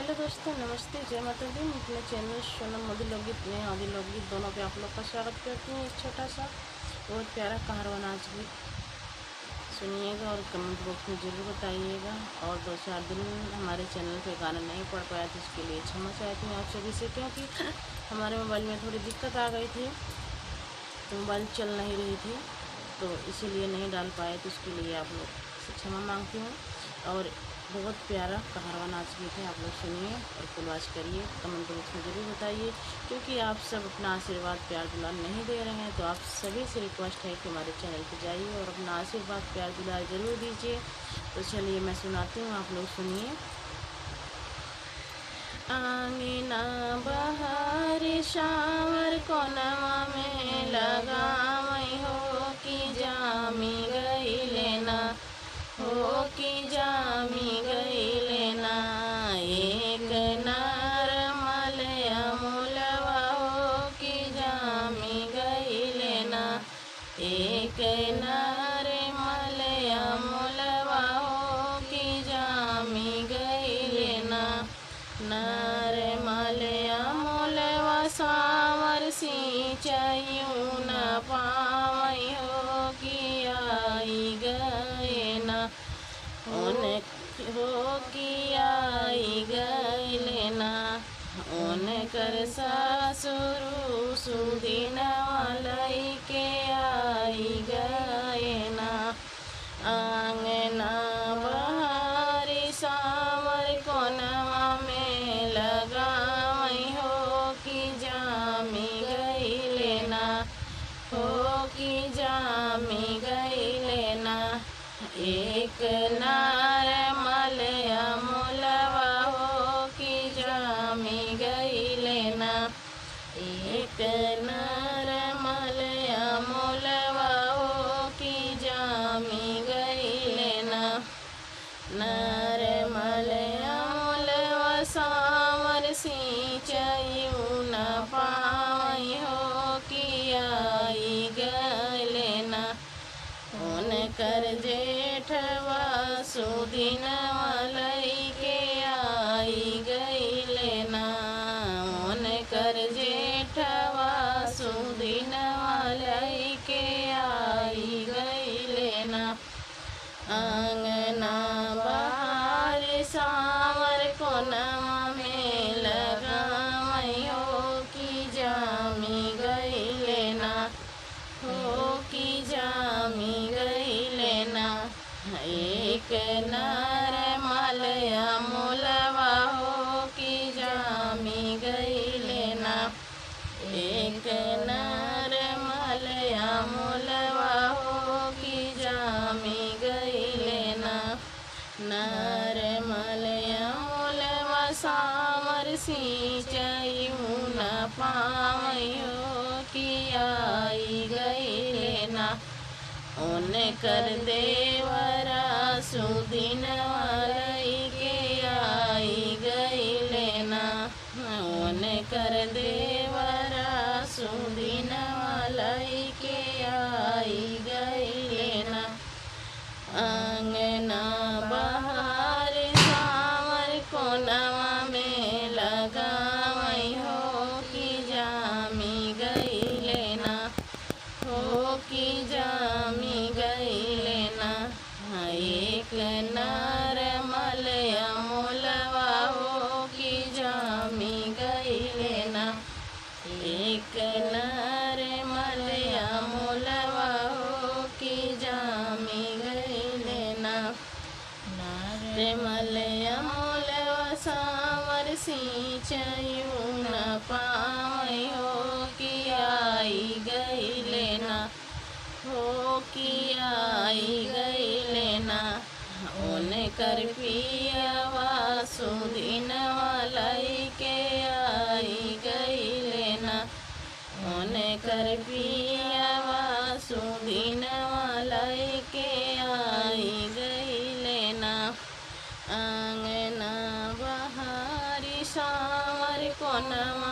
Hello दोस्तों, नमस्ते, जय माता दी। मैं अपने चैनल सोनम मोदी लोकगीत में आदि लोकगीत दोनों पे आप लोग का स्वागत करती हूँ। एक छोटा सा बहुत प्यारा कहारवा नाच गीत सुनिएगा और कमेंट बॉक्स में ज़रूर बताइएगा। और 2-4 दिन हमारे चैनल पे गाना नहीं पड़ पाया तो उसके लिए क्षमा चाहती हूँ आप सभी से, क्योंकि हमारे मोबाइल में थोड़ी दिक्कत आ गई थी, तो मोबाइल चल नहीं रही थी, तो इसीलिए नहीं डाल पाए, तो उसके लिए आप लोग से क्षमा मांगती हूँ। और बहुत प्यारा कहारवा नाच गीत है, आप लोग सुनिए और फुलवाच करिए, कमेंट बॉक्स में ज़रूर बताइए, क्योंकि आप सब अपना आशीर्वाद प्यार दुलार नहीं दे रहे हैं। तो आप सभी से रिक्वेस्ट है कि हमारे चैनल पर जाइए और अपना आशीर्वाद प्यार दुलार ज़रूर दीजिए। तो चलिए मैं सुनाती हूँ, आप लोग सुनिए। आंगना बहार शावर कोनवा में लगावई हो कि जामी गई लेना, हो कि जामी गई लेना। एक नार मलया मुलवा हो कि जामी गई लेना, एक नार मलया मुलवा हो कि जामी गई लेना। नार मलया मुलवा सावर सिंचाइयों न पावई हो कि आई गए ना, उन हो कि आई गए लेना। उन कर सासुरु सुदिन वालई के आई गए ना। आंगना बहारी सावर कोनवा में लगावई हो कि जामी गई लेना, हो कि जामी गई लेना। एक नार मलया मुलवा हो कि जामी गई लेना, एक नार मलया मुलवा हो कि जामी गई लेना। नार मलया मुलवा सावर सिंचाइयों न पावई हो कि आई गए लेना। उन कर जेठवा सुदिन वालई के आई गई लेना, उन कर जेठवा सुदिन वालई के आई गई लेना। आंगना बहार सावर कोनवा में लगावई हो कि जामी गई लेना, हो कि जामी गई लेना। एक नार मलया मुलवा हो कि जामी गई लेना, एक नार मलया मुलवा हो कि जामी गई लेना। नार मलया मुलवा सावर सिंचाइयों न पावई हो कि आई गई लेना। उन कर देवरा सुदिन वालई के आई गई लेना, उन कर देवरा सुदिन वालई के आई गई लेना। आंगना बहार सावर कोनवा में लगावई हो कि जामी गई लेना, हो कि जामी गई लेना। एक नार मलया मुलवा हो कि जामी गई लेना, एक नार मलया मुलवा हो कि जामी गई लेना। नार मलया मुलवा सावर सिंचाइयों न पावई हो कि आई गई लेना, हो कि आई गई लेना। उन कर पियवा सुदिन वालई के आई गई लेना, उन कर पियवा सुदिन वालई के आई गई लेना। आंगना बहारी सावर कोनवा